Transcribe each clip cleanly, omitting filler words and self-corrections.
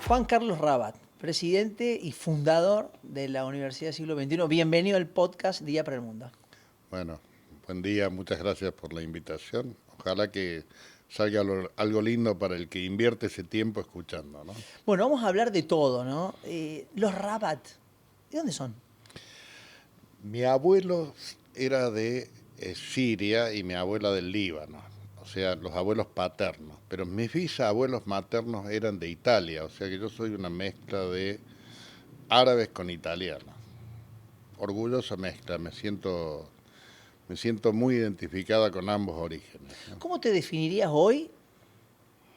Juan Carlos Rabat, presidente y fundador de la Universidad del Siglo XXI. Bienvenido al podcast Día para el Mundo. Bueno, buen día, muchas gracias por la invitación. Ojalá que salga algo lindo para el que invierte ese tiempo escuchando, ¿no? Bueno, vamos a hablar de todo, ¿no? Los Rabat, ¿de dónde son? Mi abuelo era de Siria y mi abuela del Líbano, o sea, los abuelos paternos, pero mis bisabuelos maternos eran de Italia, o sea que yo soy una mezcla de árabes con italianos. Orgullosa mezcla, me siento muy identificada con ambos orígenes, ¿no? ¿Cómo te definirías hoy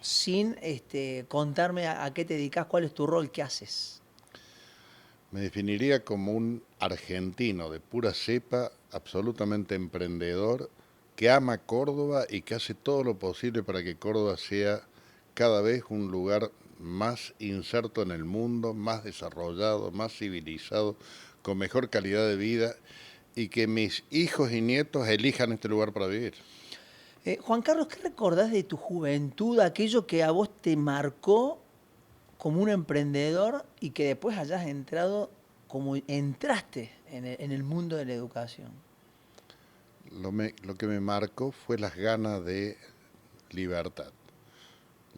sin contarme a qué te dedicas, cuál es tu rol, qué haces? Me definiría como un argentino de pura cepa, absolutamente emprendedor, que ama Córdoba y que hace todo lo posible para que Córdoba sea cada vez un lugar más inserto en el mundo, más desarrollado, más civilizado, con mejor calidad de vida y que mis hijos y nietos elijan este lugar para vivir. Juan Carlos, ¿qué recordás de tu juventud, aquello que a vos te marcó como un emprendedor y que después hayas entrado como entraste en el mundo de la educación? Lo que me marcó fue las ganas de libertad,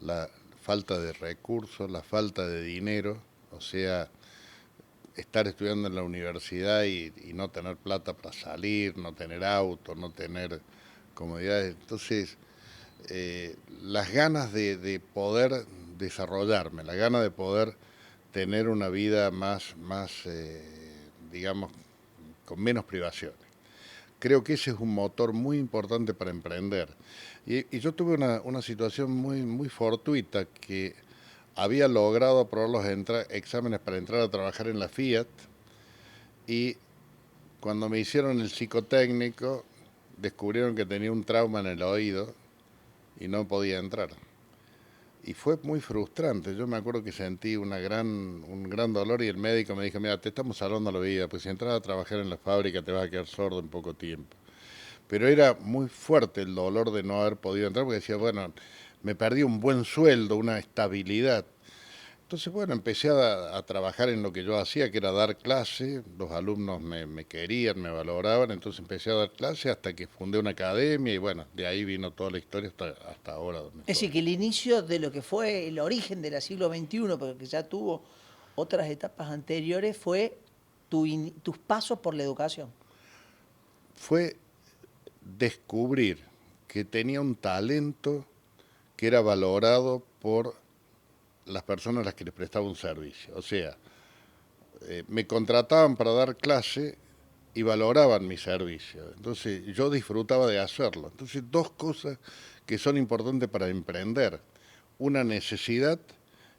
la falta de recursos, la falta de dinero, o sea, estar estudiando en la universidad y no tener plata para salir, no tener auto, no tener comodidades. Entonces, las ganas de poder desarrollarme, la gana de poder tener una vida más, digamos, con menos privaciones. Creo que ese es un motor muy importante para emprender. Y yo tuve una situación muy fortuita que había logrado aprobar los exámenes para entrar a trabajar en la Fiat y cuando me hicieron el psicotécnico descubrieron que tenía un trauma en el oído y no podía entrar. Y fue muy frustrante. Yo me acuerdo que sentí un gran dolor y el médico me dijo, mira, te estamos salvando la vida, pues si entras a trabajar en la fábrica te vas a quedar sordo en poco tiempo. Pero era muy fuerte el dolor de no haber podido entrar porque decía, bueno, me perdí un buen sueldo, una estabilidad. Entonces, bueno, empecé a trabajar en lo que yo hacía, que era dar clase. Los alumnos me querían, me valoraban, entonces empecé a dar clase hasta que fundé una academia y bueno, de ahí vino toda la historia hasta ahora donde Es estoy. decir, que el inicio de lo que fue el origen del siglo XXI, pero que ya tuvo otras etapas anteriores, fue tus pasos por la educación. Fue descubrir que tenía un talento que era valorado por las personas a las que les prestaba un servicio. O sea, me contrataban para dar clase y valoraban mi servicio. Entonces yo disfrutaba de hacerlo. Entonces dos cosas que son importantes para emprender. Una necesidad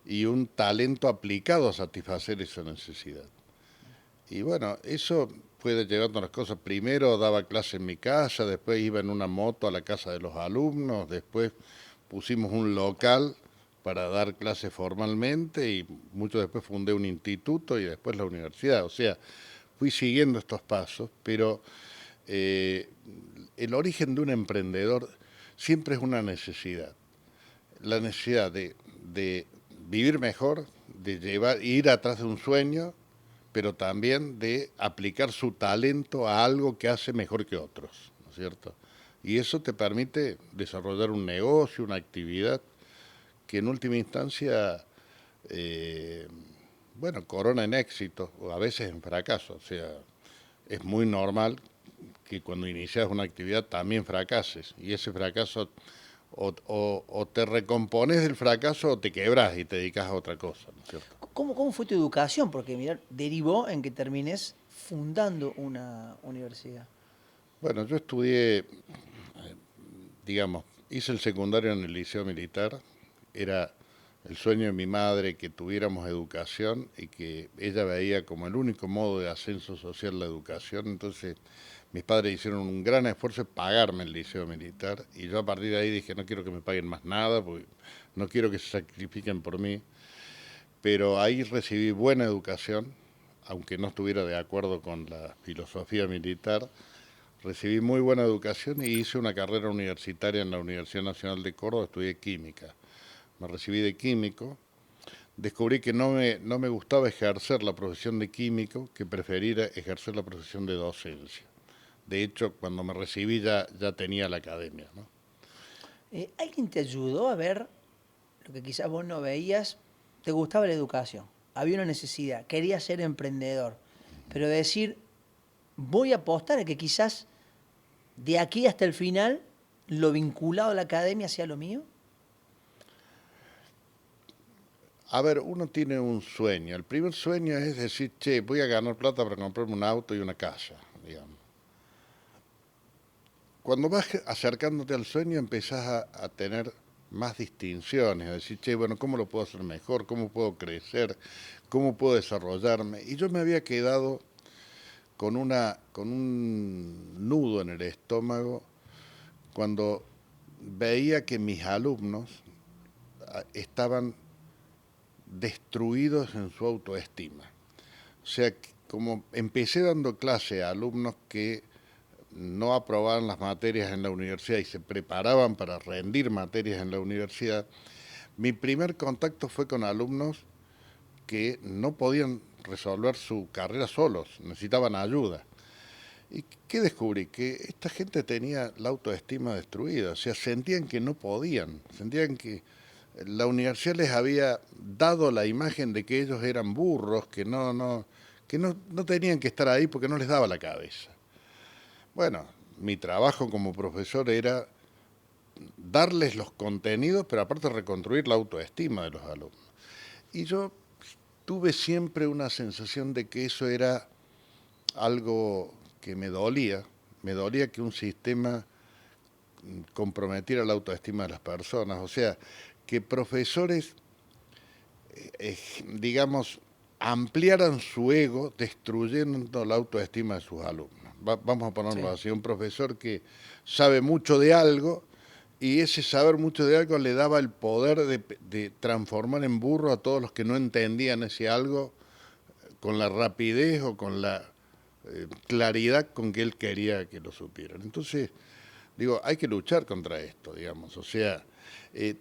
y un talento aplicado a satisfacer esa necesidad. Y bueno, eso fue llevando las cosas. Primero daba clase en mi casa, después iba en una moto a la casa de los alumnos, después pusimos un local para dar clases formalmente y mucho después fundé un instituto y después la universidad. O sea, fui siguiendo estos pasos, pero eh, el origen de un emprendedor siempre es una necesidad. La necesidad de vivir mejor, de ir atrás de un sueño, pero también de aplicar su talento a algo que hace mejor que otros, ¿no es cierto? Y eso te permite desarrollar un negocio, una actividad que en última instancia, eh, bueno, corona en éxito o a veces en fracaso. O sea, es muy normal que cuando inicias una actividad también fracases y ese fracaso o te recompones del fracaso o te quebras y te dedicas a otra cosa, ¿no es cierto? ¿Cómo fue tu educación? Porque, mira, derivó en que termines fundando una universidad. Bueno, yo estudié, digamos, hice el secundario en el Liceo Militar. Era el sueño de mi madre que tuviéramos educación y que ella veía como el único modo de ascenso social la educación. Entonces, mis padres hicieron un gran esfuerzo de pagarme el Liceo Militar y yo a partir de ahí dije, no quiero que me paguen más nada, porque no quiero que se sacrifiquen por mí. Pero ahí recibí buena educación, aunque no estuviera de acuerdo con la filosofía militar. Recibí muy buena educación y hice una carrera universitaria en la Universidad Nacional de Córdoba, estudié química. Me recibí de químico, descubrí que no me gustaba ejercer la profesión de químico, que prefería ejercer la profesión de docencia. De hecho, cuando me recibí ya tenía la academia, ¿no? ¿Alguien te ayudó a ver lo que quizás vos no veías? Te gustaba la educación, había una necesidad, querías ser emprendedor, pero decir, voy a apostar a que quizás de aquí hasta el final, lo vinculado a la academia sea lo mío. A ver, uno tiene un sueño. El primer sueño es decir, che, voy a ganar plata para comprarme un auto y una casa, digamos. Cuando vas acercándote al sueño empezás a tener más distinciones, a decir, che, bueno, ¿cómo lo puedo hacer mejor? ¿Cómo puedo crecer? ¿Cómo puedo desarrollarme? Y yo me había quedado con un nudo en el estómago cuando veía que mis alumnos estaban destruidos en su autoestima. O sea, como empecé dando clase a alumnos que no aprobaban las materias en la universidad y se preparaban para rendir materias en la universidad, mi primer contacto fue con alumnos que no podían resolver su carrera solos, necesitaban ayuda. ¿Y qué descubrí? Que esta gente tenía la autoestima destruida, o sea, sentían que no podían, sentían que la universidad les había dado la imagen de que ellos eran burros, que no tenían que estar ahí porque no les daba la cabeza. Bueno, mi trabajo como profesor era darles los contenidos, pero aparte reconstruir la autoestima de los alumnos. Y yo tuve siempre una sensación de que eso era algo que me dolía que un sistema comprometiera la autoestima de las personas, o sea, que profesores, digamos, ampliaran su ego destruyendo la autoestima de sus alumnos. Vamos a ponerlo así, un profesor que sabe mucho de algo y ese saber mucho de algo le daba el poder de transformar en burro a todos los que no entendían ese algo con la rapidez o con la claridad con que él quería que lo supieran. Entonces, digo, hay que luchar contra esto, digamos, o sea,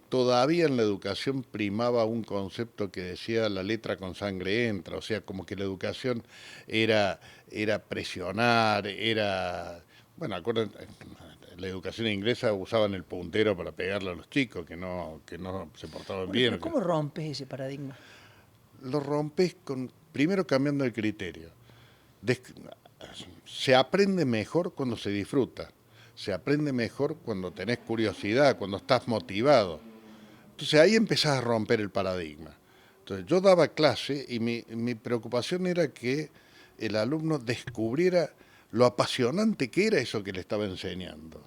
todavía en la educación primaba un concepto que decía la letra con sangre entra, o sea, como que la educación era presionar, bueno, acuérdense, la educación inglesa usaban el puntero para pegarle a los chicos que no se portaban Bueno, bien. pero ¿cómo rompes ese paradigma? Lo rompes primero cambiando el criterio. Se aprende mejor cuando se disfruta. Se aprende mejor cuando tenés curiosidad, cuando estás motivado. Entonces ahí empezás a romper el paradigma. Entonces yo daba clase y mi preocupación era que el alumno descubriera lo apasionante que era eso que le estaba enseñando.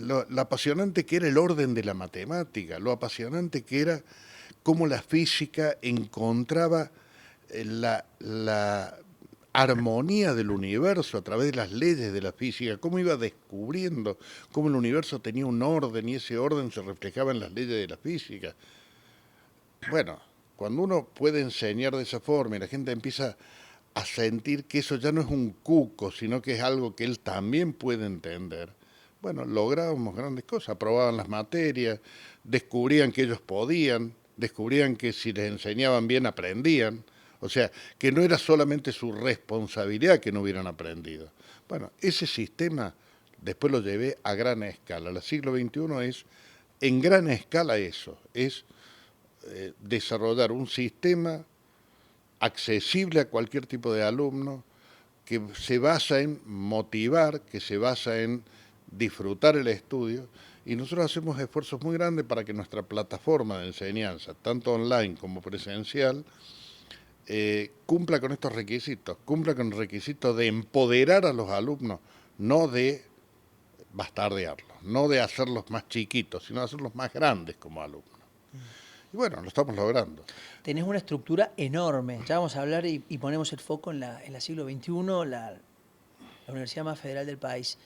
Lo apasionante que era el orden de la matemática, lo apasionante que era cómo la física encontraba la armonía del universo a través de las leyes de la física, cómo iba descubriendo cómo el universo tenía un orden y ese orden se reflejaba en las leyes de la física. Bueno, cuando uno puede enseñar de esa forma y la gente empieza a sentir que eso ya no es un cuco, sino que es algo que él también puede entender, bueno, lográbamos grandes cosas, aprobaban las materias, descubrían que ellos podían, descubrían que si les enseñaban bien aprendían. O sea, que no era solamente su responsabilidad que no hubieran aprendido. Bueno, ese sistema después lo llevé a gran escala. El siglo XXI es, en gran escala eso, es desarrollar un sistema accesible a cualquier tipo de alumno, que se basa en motivar, que se basa en disfrutar el estudio, y nosotros hacemos esfuerzos muy grandes para que nuestra plataforma de enseñanza, tanto online como presencial, cumpla con estos requisitos, cumpla con el requisito de empoderar a los alumnos, no de bastardearlos, no de hacerlos más chiquitos, sino de hacerlos más grandes como alumnos. Y bueno, lo estamos logrando. Tenés una estructura enorme, ya vamos a hablar y ponemos el foco en la siglo XXI, la universidad más federal del país.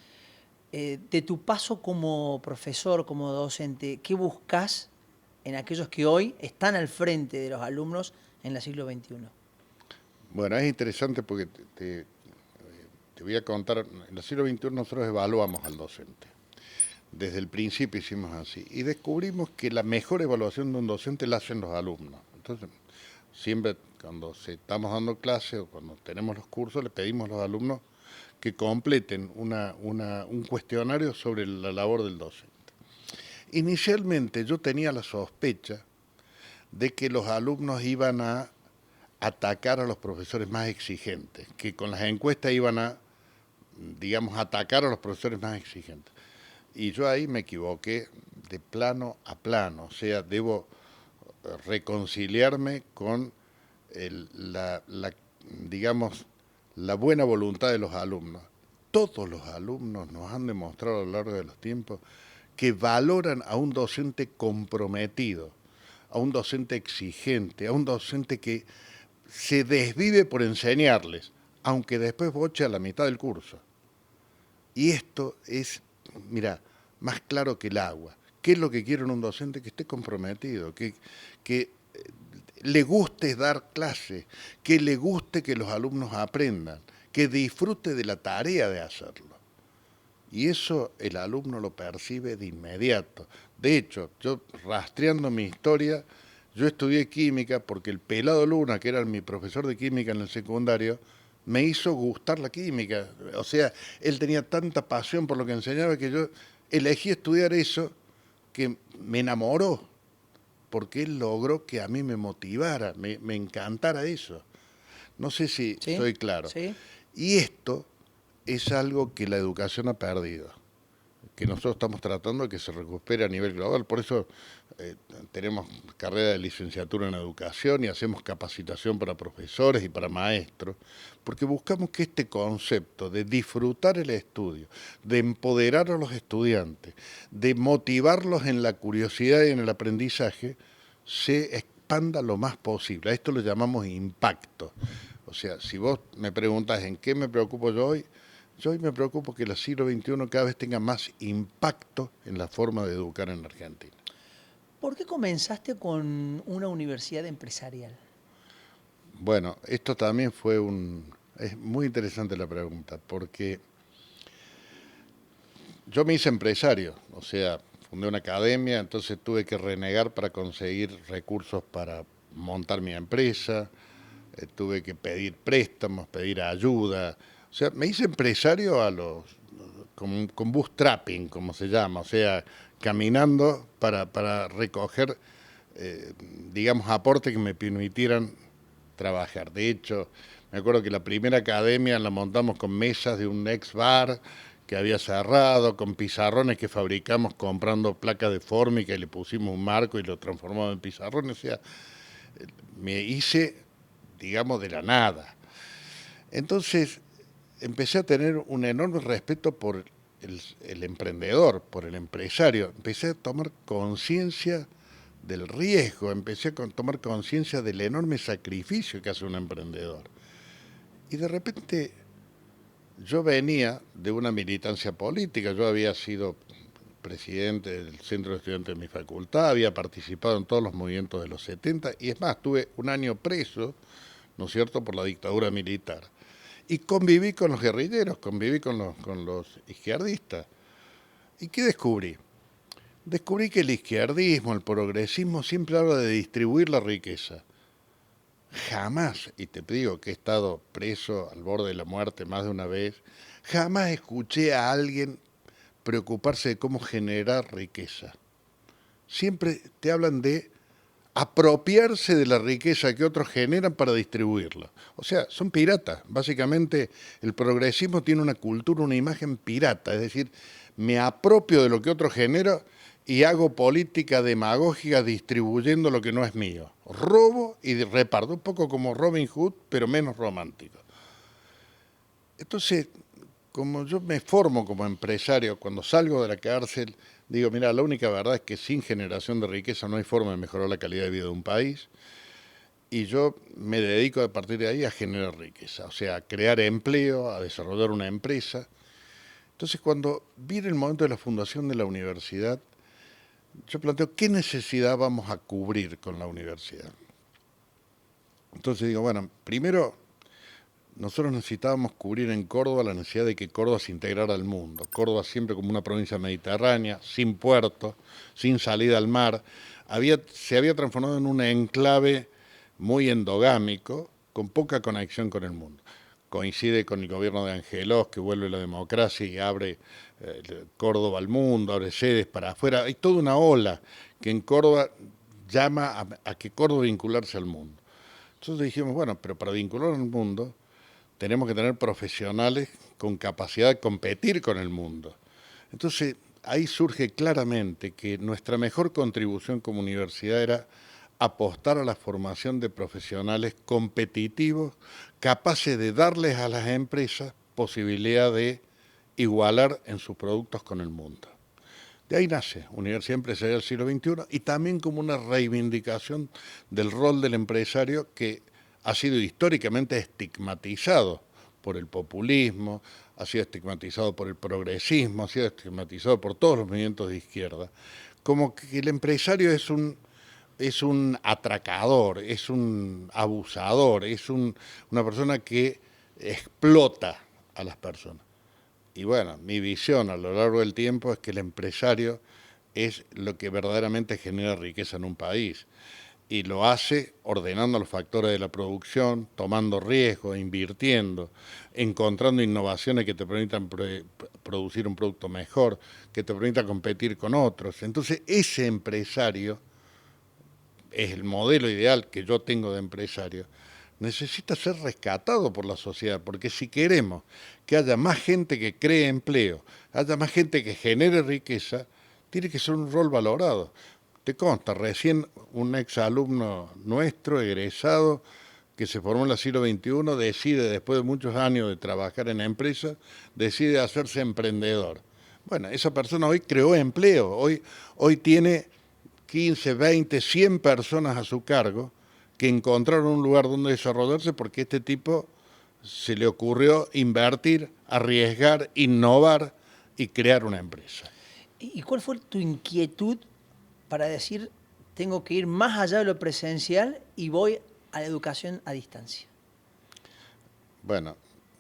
De tu paso como profesor, como docente, ¿qué buscas en aquellos que hoy están al frente de los alumnos en el siglo XXI? Bueno, es interesante porque te voy a contar, en el siglo XXI nosotros evaluamos al docente. Desde el principio hicimos así y descubrimos que la mejor evaluación de un docente la hacen los alumnos. Entonces, siempre cuando estamos dando clases o cuando tenemos los cursos, le pedimos a los alumnos que completen un cuestionario sobre la labor del docente. Inicialmente yo tenía la sospecha de que los alumnos iban a atacar a los profesores más exigentes, que con las encuestas iban a, digamos, atacar a los profesores más exigentes. Y yo ahí me equivoqué de plano a plano, o sea, debo reconciliarme con digamos, la buena voluntad de los alumnos. Todos los alumnos nos han demostrado a lo largo de los tiempos que valoran a un docente comprometido, a un docente exigente, a un docente que se desvive por enseñarles, aunque después boche a la mitad del curso. Y esto es, mira, más claro que el agua. ¿Qué es lo que quiere un docente? Que esté comprometido, que le guste dar clase, que le guste que los alumnos aprendan, que disfrute de la tarea de hacerlo. Y eso el alumno lo percibe de inmediato. De hecho, yo rastreando mi historia, yo estudié química porque el pelado Luna, que era mi profesor de química en el secundario, me hizo gustar la química. O sea, él tenía tanta pasión por lo que enseñaba que yo elegí estudiar eso, que me enamoró, porque él logró que a mí me motivara, me encantara eso. No sé si ¿Sí? soy claro. ¿Sí? Y esto es algo que la educación ha perdido, que nosotros estamos tratando de que se recupere a nivel global. Por eso tenemos carrera de licenciatura en educación y hacemos capacitación para profesores y para maestros, porque buscamos que este concepto de disfrutar el estudio, de empoderar a los estudiantes, de motivarlos en la curiosidad y en el aprendizaje, se expanda lo más posible. A esto lo llamamos impacto. O sea, si vos me preguntas en qué me preocupo yo hoy me preocupo que el siglo XXI cada vez tenga más impacto en la forma de educar en la Argentina. ¿Por qué comenzaste con una universidad empresarial? Bueno, esto también es muy interesante la pregunta, porque yo me hice empresario, o sea, fundé una academia, entonces tuve que renegar para conseguir recursos para montar mi empresa, tuve que pedir préstamos, pedir ayuda. O sea, me hice empresario con bootstrapping, como se llama, o sea, caminando para recoger, digamos, aportes que me permitieran trabajar. De hecho, me acuerdo que la primera academia la montamos con mesas de un ex bar que había cerrado, con pizarrones que fabricamos comprando placas de fórmica y le pusimos un marco y lo transformamos en pizarrones. O sea, me hice, digamos, de la nada. Entonces, empecé a tener un enorme respeto por el emprendedor, por el empresario. Empecé a tomar conciencia del riesgo, empecé a tomar conciencia del enorme sacrificio que hace un emprendedor. Y de repente yo venía de una militancia política, yo había sido presidente del centro de estudiantes de mi facultad, había participado en todos los movimientos de los 70 y es más, tuve un año preso, ¿no es cierto?, por la dictadura militar. Y conviví con los guerrilleros, conviví con los izquierdistas. ¿Y qué descubrí? Descubrí que el izquierdismo, el progresismo, siempre habla de distribuir la riqueza. Jamás, y te digo que he estado preso al borde de la muerte más de una vez, jamás escuché a alguien preocuparse de cómo generar riqueza. Siempre te hablan de apropiarse de la riqueza que otros generan para distribuirla. O sea, son piratas. Básicamente el progresismo tiene una cultura, una imagen pirata, es decir, me apropio de lo que otro genera y hago política demagógica distribuyendo lo que no es mío. Robo y reparto, un poco como Robin Hood, pero menos romántico. Entonces, como yo me formo como empresario, cuando salgo de la cárcel, digo, mira, la única verdad es que sin generación de riqueza no hay forma de mejorar la calidad de vida de un país. Y yo me dedico a partir de ahí a generar riqueza, o sea, a crear empleo, a desarrollar una empresa. Entonces, cuando viene el momento de la fundación de la universidad, yo planteo qué necesidad vamos a cubrir con la universidad. Entonces digo, bueno, primero nosotros necesitábamos cubrir en Córdoba la necesidad de que Córdoba se integrara al mundo. Córdoba siempre como una provincia mediterránea, sin puerto, sin salida al mar, se había transformado en un enclave muy endogámico, con poca conexión con el mundo. Coincide con el gobierno de Angelos, que vuelve la democracia y abre Córdoba al mundo, abre sedes para afuera. Hay toda una ola que en Córdoba llama a que Córdoba vincularse al mundo. Entonces dijimos, bueno, pero para vincular al mundo tenemos que tener profesionales con capacidad de competir con el mundo. Entonces, ahí surge claramente que nuestra mejor contribución como universidad era apostar a la formación de profesionales competitivos, capaces de darles a las empresas posibilidad de igualar en sus productos con el mundo. De ahí nace Universidad Empresarial del Siglo XXI y también como una reivindicación del rol del empresario que ha sido históricamente estigmatizado por el populismo, ha sido estigmatizado por el progresismo, ha sido estigmatizado por todos los movimientos de izquierda, como que el empresario es un atracador, es un abusador, es una persona que explota a las personas. Y bueno, mi visión a lo largo del tiempo es que el empresario es lo que verdaderamente genera riqueza en un país. Y lo hace ordenando los factores de la producción, tomando riesgos, invirtiendo, encontrando innovaciones que te permitan producir un producto mejor, que te permitan competir con otros. Entonces, ese empresario es el modelo ideal que yo tengo de empresario, necesita ser rescatado por la sociedad, porque si queremos que haya más gente que cree empleo, haya más gente que genere riqueza, tiene que ser un rol valorado. Te consta, recién un exalumno nuestro, egresado, que se formó en el siglo XXI, decide, después de muchos años de trabajar en empresas, decide hacerse emprendedor. Bueno, esa persona hoy creó empleo, hoy tiene 15, 20, 100 personas a su cargo que encontraron un lugar donde desarrollarse porque este tipo se le ocurrió invertir, arriesgar, innovar y crear una empresa. ¿Y cuál fue tu inquietud para decir, tengo que ir más allá de lo presencial y voy a la educación a distancia? Bueno,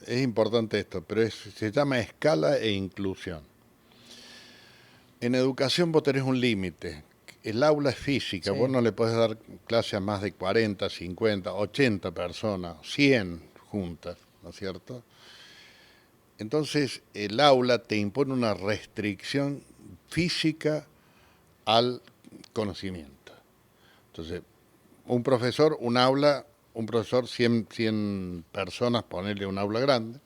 es importante esto, pero se llama escala e inclusión. En educación vos tenés un límite. El aula es física, Sí. vos no le podés dar clase a más de 40, 50, 80 personas, 100 juntas, ¿no es cierto? Entonces, el aula te impone una restricción física al conocimiento. Entonces, un profesor, un aula, un profesor, 100 personas, ponerle un aula grande.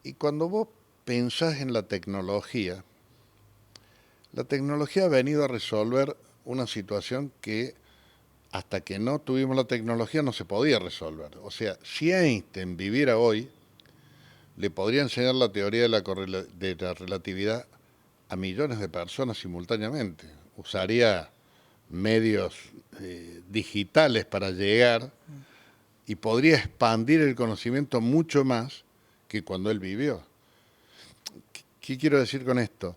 Y cuando vos pensás en la tecnología ha venido a resolver una situación que hasta que no tuvimos la tecnología no se podía resolver. O sea, si Einstein viviera hoy, le podría enseñar la teoría de la relatividad a millones de personas simultáneamente. Usaría medios digitales para llegar y podría expandir el conocimiento mucho más que cuando él vivió. ¿Qué quiero decir con esto?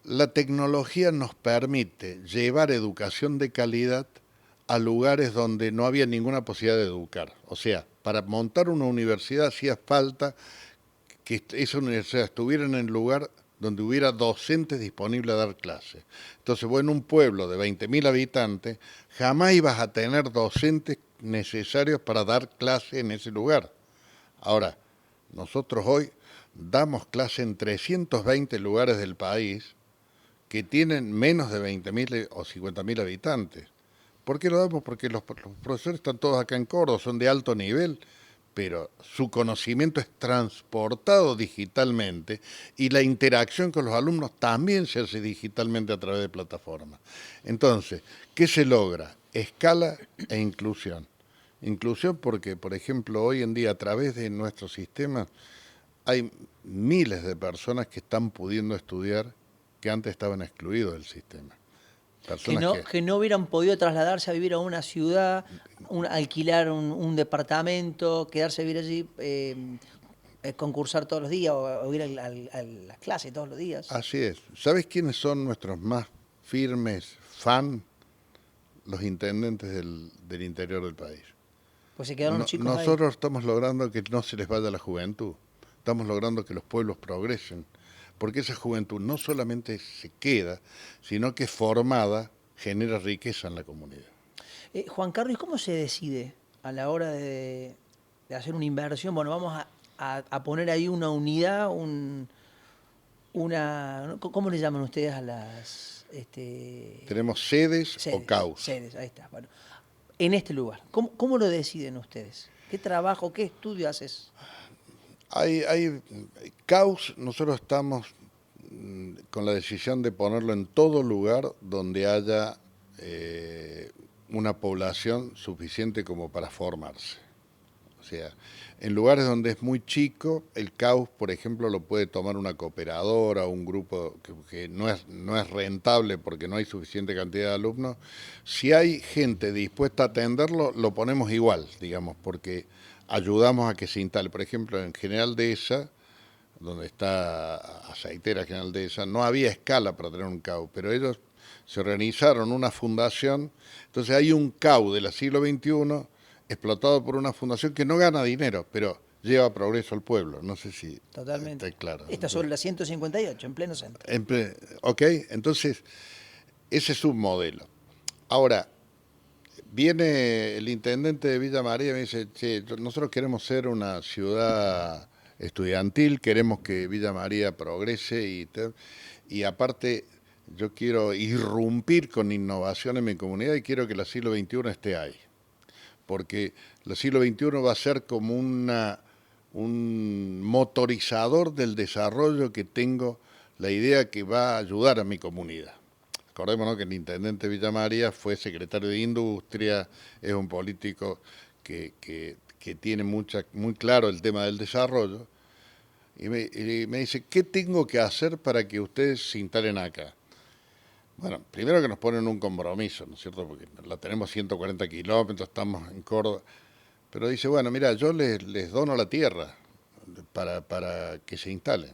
La tecnología nos permite llevar educación de calidad a lugares donde no había ninguna posibilidad de educar. O sea, para montar una universidad hacía falta que esa universidad estuviera en el lugar donde hubiera docentes disponibles a dar clases. Entonces, vos en un pueblo de 20.000 habitantes, jamás ibas a tener docentes necesarios para dar clase en ese lugar. Ahora, nosotros hoy damos clase en 320 lugares del país que tienen menos de 20.000 o 50.000 habitantes. ¿Por qué lo damos? Porque los profesores están todos acá en Córdoba, son de alto nivel, pero su conocimiento es transportado digitalmente y la interacción con los alumnos también se hace digitalmente a través de plataformas. Entonces, ¿qué se logra? Escala e inclusión. Inclusión porque, por ejemplo, hoy en día a través de nuestro sistema hay miles de personas que están pudiendo estudiar que antes estaban excluidos del sistema. Que no hubieran podido trasladarse a vivir a una ciudad, alquilar un departamento, quedarse a vivir allí, concursar todos los días o ir a las clases todos los días. Así es. ¿Sabes quiénes son nuestros más firmes fans? Los intendentes del interior del país. Pues se quedaron los chicos Nosotros ahí. estamos logrando que no se les vaya la juventud. Estamos logrando que los pueblos progresen. Porque esa juventud no solamente se queda, sino que formada genera riqueza en la comunidad. Juan Carlos, ¿y cómo se decide a la hora de hacer una inversión? Bueno, vamos a poner ahí una unidad, ¿cómo le llaman ustedes a las Tenemos sedes o sedes? CAUs. Sedes, ahí está. Bueno, en este lugar, ¿cómo lo deciden ustedes? ¿Qué trabajo, qué estudio haces? Hay CAUs, nosotros estamos con la decisión de ponerlo en todo lugar donde haya una población suficiente como para formarse. O sea, en lugares donde es muy chico, el CAUS, por ejemplo, lo puede tomar una cooperadora o un grupo que no es rentable porque no hay suficiente cantidad de alumnos. Si hay gente dispuesta a atenderlo, lo ponemos igual, digamos, porque ayudamos a que se instale. Por ejemplo, en General Dehesa, donde está Aceitera General Dehesa, no había escala para tener un CAU, pero ellos se organizaron una fundación, entonces hay un CAU del siglo XXI explotado por una fundación que no gana dinero, pero lleva progreso al pueblo. No sé si Totalmente. está claro. Está sobre la 158, en pleno centro. Ok, entonces ese es un modelo. Ahora, viene el intendente de Villa María y me dice, che, nosotros queremos ser una ciudad estudiantil, queremos que Villa María progrese y aparte yo quiero irrumpir con innovación en mi comunidad y quiero que el siglo XXI esté ahí. Porque el siglo XXI va a ser como un motorizador del desarrollo que tengo, la idea que va a ayudar a mi comunidad. Acordémonos que el intendente Villa María fue secretario de Industria, es un político que tiene muy claro el tema del desarrollo, y me dice, ¿qué tengo que hacer para que ustedes se instalen acá? Bueno, primero que nos ponen un compromiso, ¿no es cierto? Porque la tenemos 140 kilómetros, estamos en Córdoba. Pero dice, bueno, mira, yo les dono la tierra para que se instalen.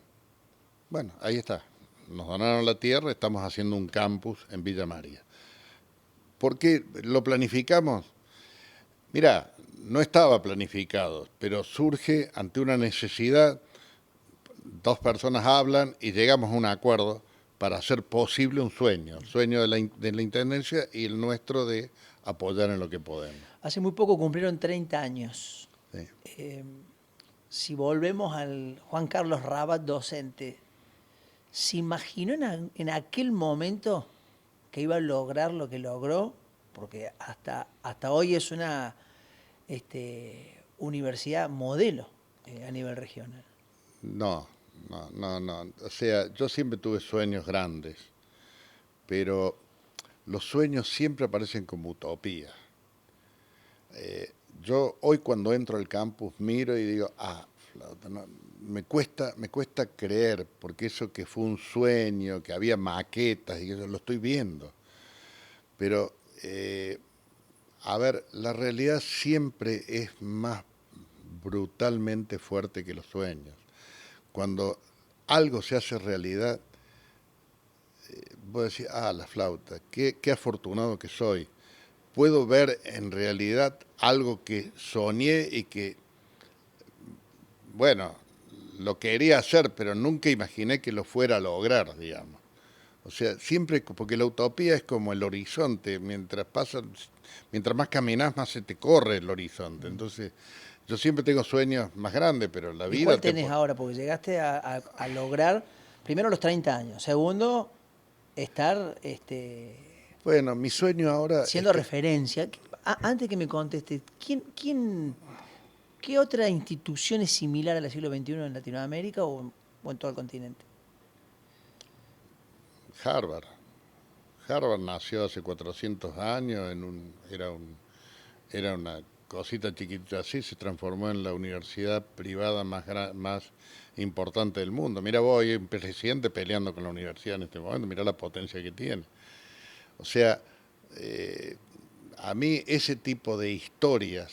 Bueno, ahí está. Nos donaron la tierra, estamos haciendo un campus en Villa María. ¿Por qué lo planificamos? Mira, no estaba planificado, pero surge ante una necesidad, dos personas hablan y llegamos a un acuerdo para hacer posible un sueño, el sueño de la Intendencia y el nuestro de apoyar en lo que podemos. Hace muy poco cumplieron 30 años. Sí. Si volvemos al Juan Carlos Rabat docente, ¿se imaginó en aquel momento que iba a lograr lo que logró? Porque hasta hoy es una universidad modelo a nivel regional. No, no. O sea, yo siempre tuve sueños grandes, pero los sueños siempre aparecen como utopía. Yo hoy cuando entro al campus miro y digo, flauta, no, me cuesta creer, porque eso que fue un sueño, que había maquetas y eso lo estoy viendo. Pero, a ver, la realidad siempre es más brutalmente fuerte que los sueños. Cuando algo se hace realidad, vos decís, la flauta, qué afortunado que soy. Puedo ver en realidad algo que soñé y que, bueno, lo quería hacer, pero nunca imaginé que lo fuera a lograr, digamos. O sea, siempre, porque la utopía es como el horizonte, mientras más caminas, más se te corre el horizonte. Entonces, yo siempre tengo sueños más grandes, pero la ¿Y vida... cuál tenés ahora? Porque llegaste a lograr, primero, los 30 años. Segundo, estar Bueno, mi sueño ahora es siendo que... referencia. Antes que me conteste, ¿qué otra institución es similar al siglo XXI en Latinoamérica o en todo el continente? Harvard. Harvard nació hace 400 años, era una cosita chiquitita así, se transformó en la universidad privada más importante del mundo. Mira vos, hay un presidente peleando con la universidad en este momento, mira la potencia que tiene. O sea, a mí ese tipo de historias,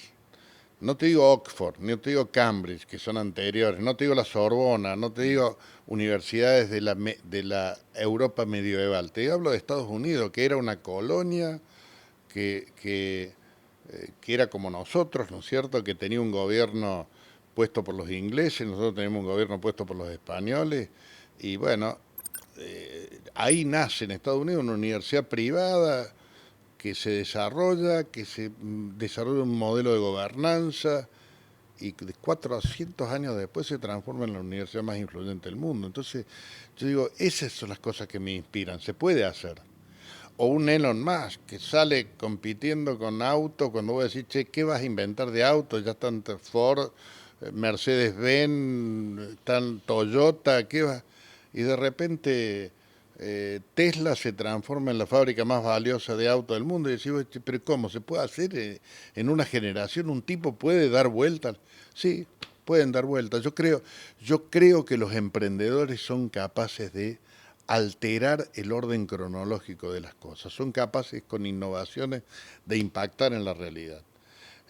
no te digo Oxford, no te digo Cambridge, que son anteriores, no te digo la Sorbona, no te digo universidades de la Europa medieval, te hablo de Estados Unidos, que era una colonia que era como nosotros, ¿no es cierto?, que tenía un gobierno puesto por los ingleses, nosotros tenemos un gobierno puesto por los españoles, y bueno, ahí nace en Estados Unidos una universidad privada que se desarrolla, que se desarrolla un modelo de gobernanza y que 400 años después se transforma en la universidad más influyente del mundo. Entonces, yo digo, esas son las cosas que me inspiran, se puede hacer. O un Elon Musk que sale compitiendo con autos, cuando vos decís, che, ¿qué vas a inventar de autos? Ya están Ford, Mercedes-Benz, están Toyota, ¿qué va? Y de repente Tesla se transforma en la fábrica más valiosa de autos del mundo y decimos, pero ¿cómo se puede hacer en una generación? ¿Un tipo puede dar vueltas? Sí, pueden dar vueltas. Yo creo que los emprendedores son capaces de alterar el orden cronológico de las cosas, son capaces con innovaciones de impactar en la realidad.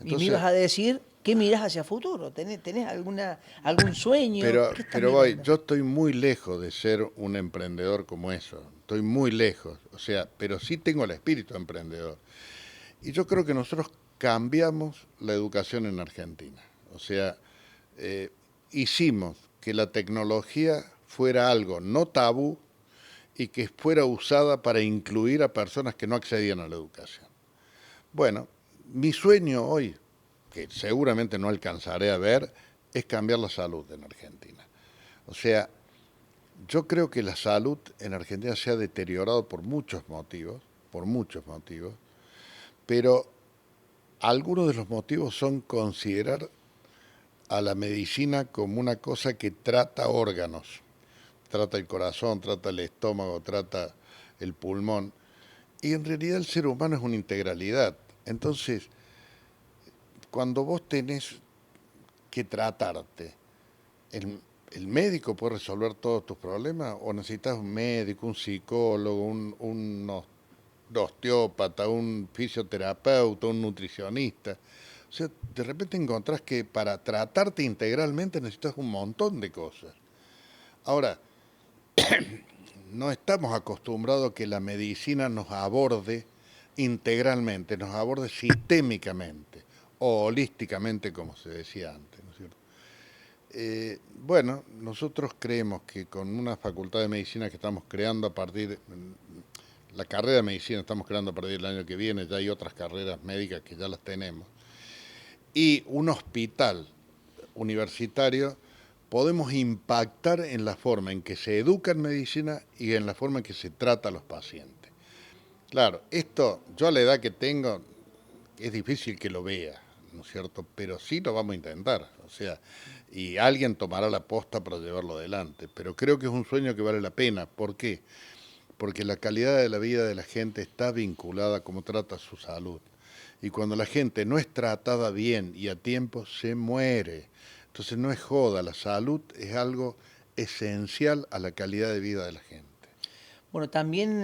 Y me ibas Entonces, a decir, ¿qué mirás hacia futuro? ¿Tenés algún sueño? ¿Qué estás pero voy, mirando? yo estoy muy lejos de ser un emprendedor como eso, estoy muy lejos, o sea, pero sí tengo el espíritu emprendedor. Y yo creo que nosotros cambiamos la educación en Argentina, o sea, eh, hicimos que la tecnología fuera algo no tabú y que fuera usada para incluir a personas que no accedían a la educación. Bueno, mi sueño hoy, que seguramente no alcanzaré a ver, es cambiar la salud en Argentina. O sea, yo creo que la salud en Argentina se ha deteriorado por muchos motivos, pero algunos de los motivos son considerar a la medicina como una cosa que trata órganos, trata el corazón, trata el estómago, trata el pulmón, y en realidad el ser humano es una integralidad. Entonces, cuando vos tenés que tratarte, el médico puede resolver todos tus problemas o necesitas un médico, un psicólogo, un osteópata, un fisioterapeuta, un nutricionista. O sea, de repente encontrás que para tratarte integralmente necesitas un montón de cosas. Ahora, no estamos acostumbrados a que la medicina nos aborde integralmente, nos aborde sistémicamente o holísticamente, como se decía antes, ¿no es cierto? Bueno, nosotros creemos que con una facultad de medicina que estamos creando a partir, la carrera de medicina estamos creando a partir del año que viene, ya hay otras carreras médicas que ya las tenemos, y un hospital universitario, podemos impactar en la forma en que se educa en medicina y en la forma en que se trata a los pacientes. Claro, esto yo a la edad que tengo es difícil que lo vea, ¿no es cierto? Pero sí lo vamos a intentar, o sea, y alguien tomará la posta para llevarlo adelante. Pero creo que es un sueño que vale la pena. ¿Por qué? Porque la calidad de la vida de la gente está vinculada a cómo trata su salud. Y cuando la gente no es tratada bien y a tiempo, se muere. Entonces no es joda, la salud es algo esencial a la calidad de vida de la gente. Bueno, también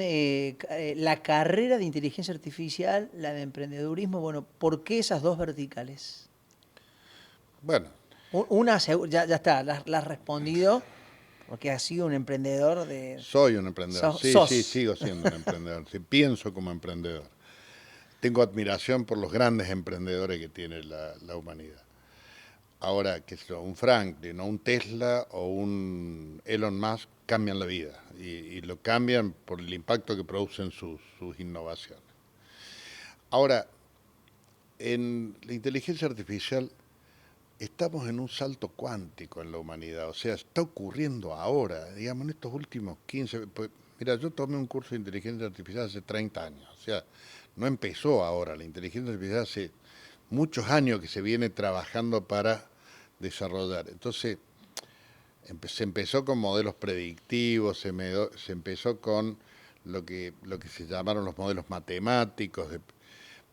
la carrera de inteligencia artificial, la de emprendedurismo, bueno, ¿por qué esas dos verticales? Bueno, Una, ya está, la has respondido, porque has sido un emprendedor de... soy un emprendedor, sí, sí, Sos. sigo siendo un emprendedor, sí, pienso como emprendedor. Tengo admiración por los grandes emprendedores que tiene la humanidad. Ahora, que sea un Franklin, o un Tesla, o un Elon Musk, cambian la vida. Y lo cambian por el impacto que producen sus innovaciones. Ahora, en la inteligencia artificial estamos en un salto cuántico en la humanidad. O sea, está ocurriendo ahora, digamos, en estos últimos 15... Pues, mira, yo tomé un curso de inteligencia artificial hace 30 años. O sea, no empezó ahora. La inteligencia artificial hace muchos años que se viene trabajando para desarrollar. Entonces, se empezó con modelos predictivos, se empezó con lo que se llamaron los modelos matemáticos,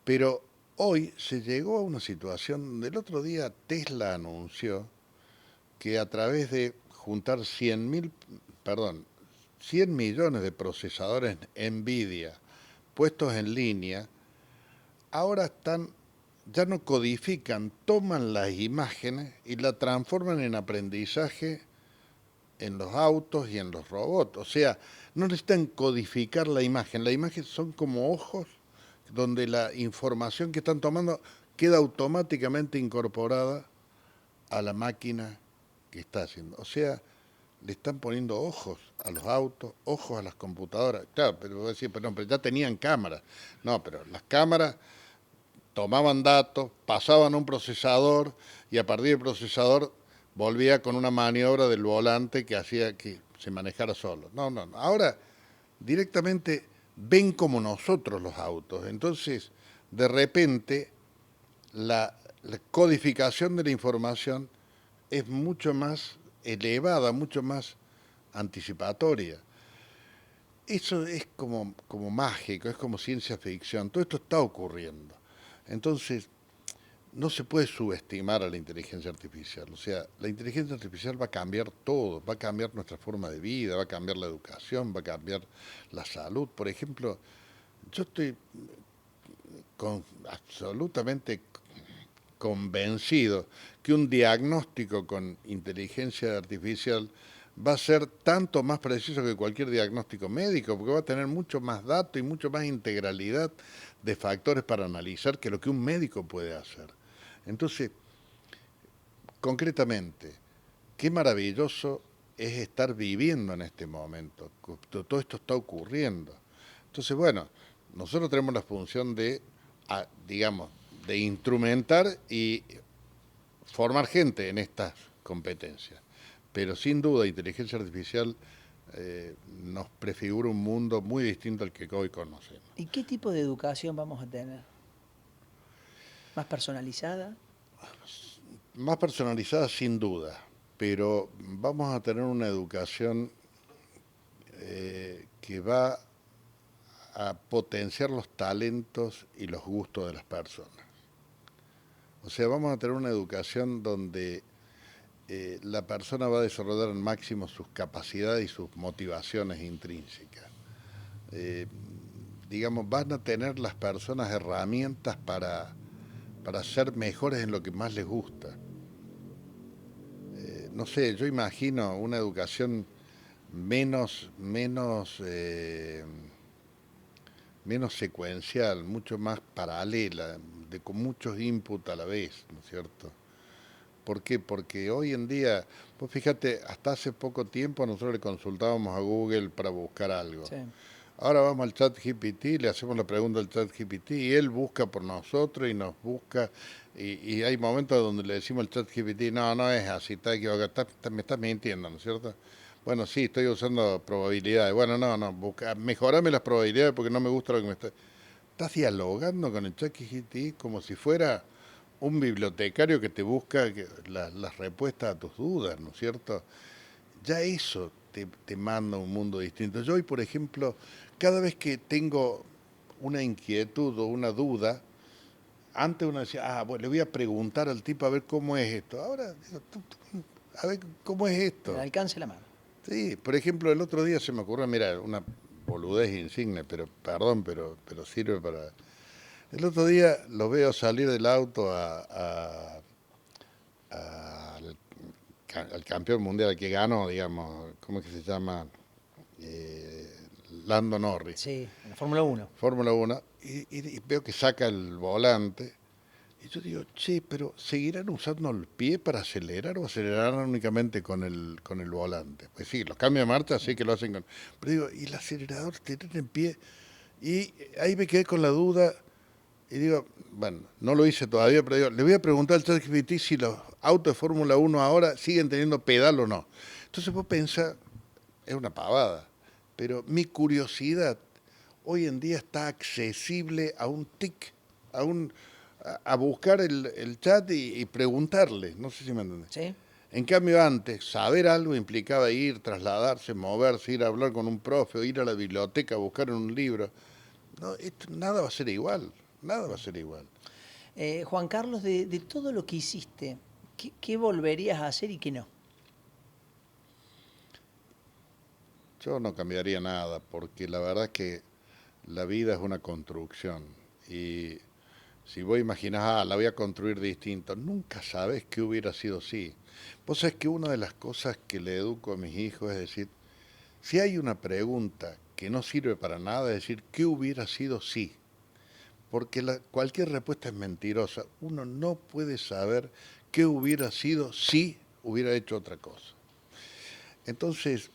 pero hoy se llegó a una situación donde el otro día Tesla anunció que a través de juntar 100 millones de procesadores NVIDIA puestos en línea, ahora ya no codifican, toman las imágenes y la transforman en aprendizaje en los autos y en los robots. O sea, no necesitan codificar la imagen son como ojos donde la información que están tomando queda automáticamente incorporada a la máquina que está haciendo. O sea, le están poniendo ojos a los autos, ojos a las computadoras. Claro, pero vos decís, pero ya tenían cámaras. No, pero las cámaras tomaban datos, pasaban a un procesador y a partir del procesador volvía con una maniobra del volante que hacía que se manejara solo. No, no, no. Ahora directamente ven como nosotros los autos. Entonces, de repente, la codificación de la información es mucho más elevada, mucho más anticipatoria. Eso es como mágico, es como ciencia ficción. Todo esto está ocurriendo. Entonces, no se puede subestimar a la inteligencia artificial. O sea, la inteligencia artificial va a cambiar todo, va a cambiar nuestra forma de vida, va a cambiar la educación, va a cambiar la salud. Por ejemplo, yo estoy absolutamente convencido que un diagnóstico con inteligencia artificial va a ser tanto más preciso que cualquier diagnóstico médico, porque va a tener mucho más datos y mucho más integralidad de factores para analizar que lo que un médico puede hacer. Entonces, concretamente, qué maravilloso es estar viviendo en este momento. Todo esto está ocurriendo. Entonces, bueno, nosotros tenemos la función de, digamos, de instrumentar y formar gente en estas competencias. Pero sin duda, inteligencia artificial nos prefigura un mundo muy distinto al que hoy conocemos. ¿Y qué tipo de educación vamos a tener? ¿Más personalizada? Más personalizada sin duda, pero vamos a tener una educación que va a potenciar los talentos y los gustos de las personas. O sea, vamos a tener una educación donde la persona va a desarrollar al máximo sus capacidades y sus motivaciones intrínsecas. Eh, digamos, van a tener las personas herramientas para ser mejores en lo que más les gusta. No sé, yo imagino una educación menos secuencial, mucho más paralela, con muchos inputs a la vez, ¿no es cierto? ¿Por qué? Porque hoy en día, pues fíjate, hasta hace poco tiempo nosotros le consultábamos a Google para buscar algo. Sí. Ahora vamos al chat GPT, le hacemos la pregunta al chat GPT y él busca por nosotros y nos busca. Y hay momentos donde le decimos al chat GPT, no, no es así, está equivocado, me estás mintiendo, ¿no es cierto? Bueno, sí, estoy usando probabilidades. Bueno, no, mejorame las probabilidades porque no me gusta lo que me está... Estás dialogando con el chat GPT como si fuera un bibliotecario que te busca las respuestas a tus dudas, ¿no es cierto? Ya eso te manda a un mundo distinto. Yo hoy, por ejemplo, cada vez que tengo una inquietud o una duda, antes uno decía, bueno, le voy a preguntar al tipo a ver cómo es esto. Ahora, digo, a ver cómo es esto. Al alcance de la mano. Sí, por ejemplo, el otro día se me ocurrió, mira, una boludez insigne, pero perdón, pero sirve para... El otro día lo veo salir del auto al, al campeón mundial que ganó, digamos, ¿cómo es que se llama? Eh, Lando Norris, Sí, en la Fórmula 1. Fórmula 1, y veo que saca el volante. Y yo digo, che, pero ¿seguirán usando el pie para acelerar o acelerarán únicamente con el volante? Pues sí, los cambios de marcha sí que lo hacen con... Pero digo, ¿y el acelerador tiene en pie? Y ahí me quedé con la duda y digo, bueno, no lo hice todavía, pero digo, le voy a preguntar al ChatGPT si los autos de Fórmula 1 ahora siguen teniendo pedal o no. Entonces vos pensás, es una pavada, pero mi curiosidad hoy en día está accesible a un tic, a buscar el chat y preguntarle, no sé si me entendés. ¿Sí? En cambio antes, saber algo implicaba ir, trasladarse, moverse, ir a hablar con un profe, o ir a la biblioteca a buscar un libro. No, nada va a ser igual, nada va a ser igual. Juan Carlos, de todo lo que hiciste, ¿qué volverías a hacer y qué no? Yo no cambiaría nada, porque la verdad es que la vida es una construcción. Y si vos imaginás, la voy a construir distinto, nunca sabes qué hubiera sido si. Vos sabés que una de las cosas que le educo a mis hijos es decir, si hay una pregunta que no sirve para nada, es decir, ¿qué hubiera sido si? Porque cualquier respuesta es mentirosa. Uno no puede saber qué hubiera sido si hubiera hecho otra cosa. Entonces,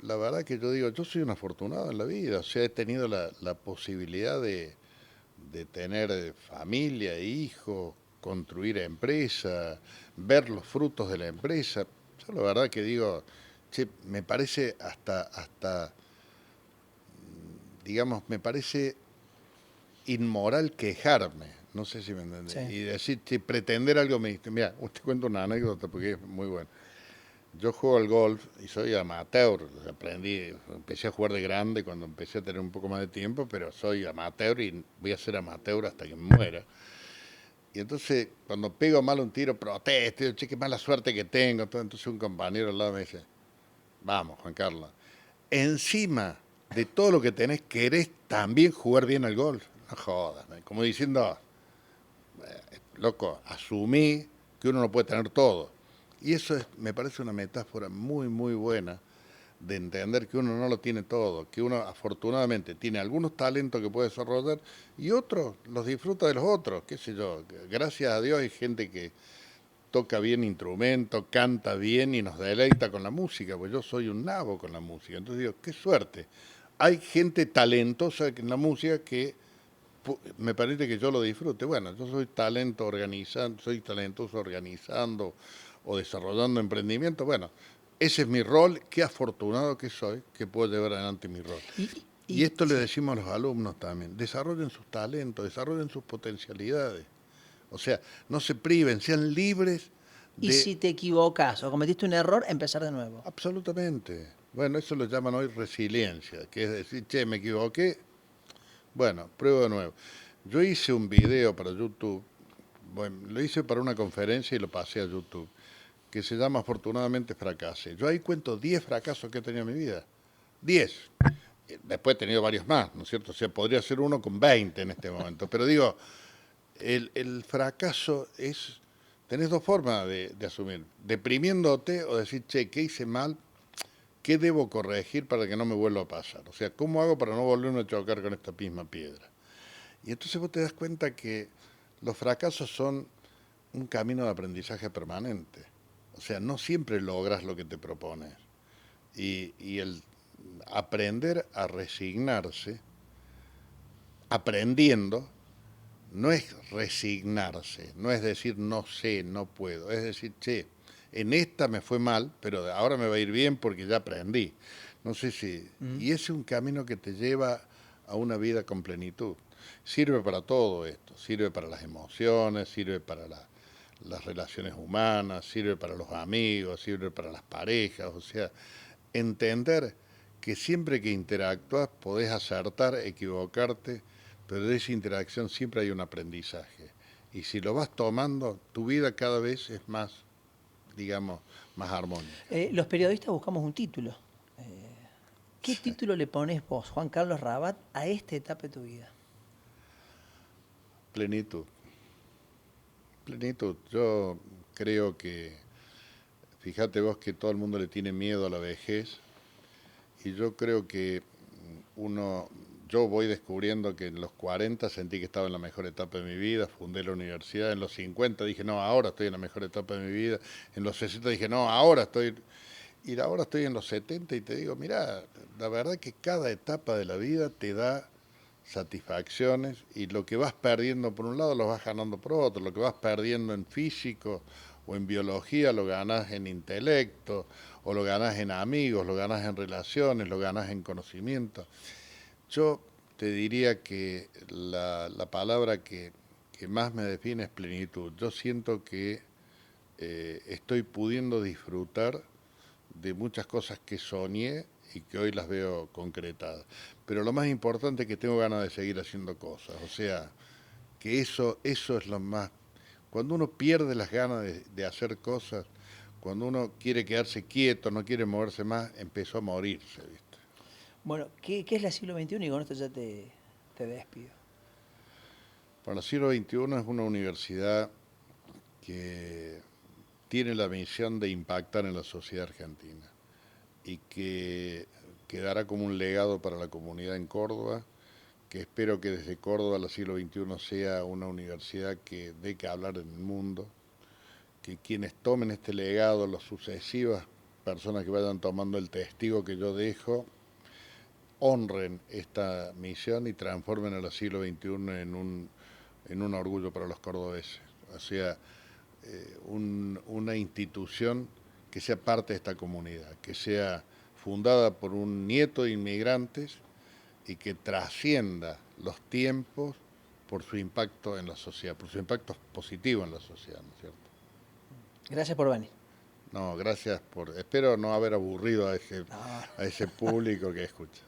la verdad que yo digo, yo soy un afortunado en la vida, o sea, he tenido la posibilidad de tener familia, hijos, construir empresa, ver los frutos de la empresa. Yo la verdad que digo, che, me parece digamos, me parece inmoral quejarme, no sé si me entiendes, Sí. y decir, che, pretender algo, mira, te cuento una anécdota porque es muy buena. Yo juego al golf y soy amateur, aprendí, empecé a jugar de grande cuando empecé a tener un poco más de tiempo, pero soy amateur y voy a ser amateur hasta que me muera. Y entonces, cuando pego mal un tiro, protesto, digo, che, qué mala suerte que tengo. Todo. Entonces un compañero al lado me dice, vamos, Juan Carlos, encima de todo lo que tenés, querés también jugar bien al golf. No jodas, man. Como diciendo, loco, asumí que uno no puede tener todo. Y eso me parece una metáfora muy, muy buena de entender que uno no lo tiene todo, que uno afortunadamente tiene algunos talentos que puede desarrollar y otros los disfruta de los otros, qué sé yo. Gracias a Dios hay gente que toca bien instrumento, canta bien y nos deleita con la música, pues yo soy un nabo con la música. Entonces digo, qué suerte. Hay gente talentosa en la música que me parece que yo lo disfrute. Bueno, yo soy talento organizando, soy talentoso organizando o desarrollando emprendimiento. Bueno, ese es mi rol. Qué afortunado que soy que puedo llevar adelante mi rol. Y esto le Sí. decimos a los alumnos también. Desarrollen sus talentos, desarrollen sus potencialidades. O sea, no se priven, sean libres Y de si te equivocas o cometiste un error, empezar de nuevo. absolutamente. Bueno, eso lo llaman hoy resiliencia, que es decir, che, me equivoqué, bueno, pruebo de nuevo. Yo hice un video para YouTube, bueno, lo hice para una conferencia y lo pasé a YouTube, que se llama Afortunadamente Fracasé. Yo ahí cuento 10 fracasos que he tenido en mi vida. 10. Después he tenido varios más, ¿no es cierto? O sea, podría ser uno con 20 en este momento. Pero digo, el fracaso es... Tenés dos formas de asumir. Deprimiéndote o decir, che, ¿qué hice mal? ¿Qué debo corregir para que no me vuelva a pasar? O sea, ¿cómo hago para no volverme a chocar con esta misma piedra? Y entonces vos te das cuenta que los fracasos son un camino de aprendizaje permanente. O sea, no siempre logras lo que te propones. Y el aprender a resignarse, aprendiendo, no es resignarse, no es decir no sé, no puedo, es decir, che, en esta me fue mal, pero ahora me va a ir bien porque ya aprendí. No sé si... Mm. Y ese es un camino que te lleva a una vida con plenitud. Sirve para todo esto, sirve para las emociones, sirve para las relaciones humanas, sirve para los amigos, sirve para las parejas, o sea, entender que siempre que interactúas podés acertar, equivocarte, pero de esa interacción siempre hay un aprendizaje. Y si lo vas tomando, tu vida cada vez es más, digamos, más armónica. Los periodistas buscamos un título. ¿Qué título le pones vos, Juan Carlos Rabat, a esta etapa de tu vida? Plenitud. Plenitud. Yo creo que, fíjate vos que todo el mundo le tiene miedo a la vejez y yo creo que uno, yo voy descubriendo que en los 40 sentí que estaba en la mejor etapa de mi vida, fundé la universidad, en los 50 dije, no, ahora estoy en la mejor etapa de mi vida, en los 60 dije, no, ahora estoy, y ahora estoy en los 70 y te digo, mira, la verdad que cada etapa de la vida te da satisfacciones y lo que vas perdiendo por un lado lo vas ganando por otro, lo que vas perdiendo en físico o en biología lo ganas en intelecto o lo ganas en amigos, lo ganas en relaciones, lo ganas en conocimiento. Yo te diría que la palabra que más me define es plenitud. Yo siento que estoy pudiendo disfrutar de muchas cosas que soñé y que hoy las veo concretadas. Pero lo más importante es que tengo ganas de seguir haciendo cosas. O sea, que eso es lo más... Cuando uno pierde las ganas de hacer cosas, cuando uno quiere quedarse quieto, no quiere moverse más, empezó a morirse, ¿viste? Bueno, ¿qué es la siglo XXI? Y con esto ya te despido. Para el siglo XXI es una universidad que tiene la misión de impactar en la sociedad argentina y que quedará como un legado para la comunidad en Córdoba, que espero que desde Córdoba la siglo XXI sea una universidad que dé que hablar en el mundo, que quienes tomen este legado, los sucesivas personas que vayan tomando el testigo que yo dejo, honren esta misión y transformen el siglo XXI en un orgullo para los cordobeses. O sea, una institución que sea parte de esta comunidad, que sea fundada por un nieto de inmigrantes y que trascienda los tiempos por su impacto en la sociedad, por su impacto positivo en la sociedad, ¿no es cierto? Gracias por venir. No, gracias espero no haber aburrido a ese público que escucha.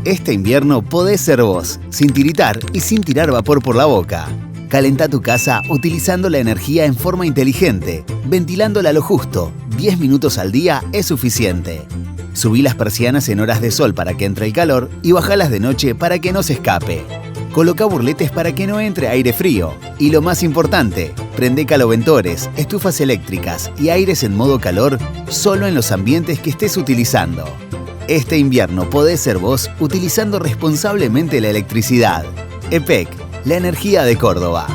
Este invierno podés ser vos, sin tiritar y sin tirar vapor por la boca. Calentá tu casa utilizando la energía en forma inteligente, ventilándola lo justo. 10 minutos al día es suficiente. Subí las persianas en horas de sol para que entre el calor y bajalas de noche para que no se escape. Coloca burletes para que no entre aire frío. Y lo más importante, prende caloventores, estufas eléctricas y aires en modo calor solo en los ambientes que estés utilizando. Este invierno podés ser vos utilizando responsablemente la electricidad. EPEC, la energía de Córdoba.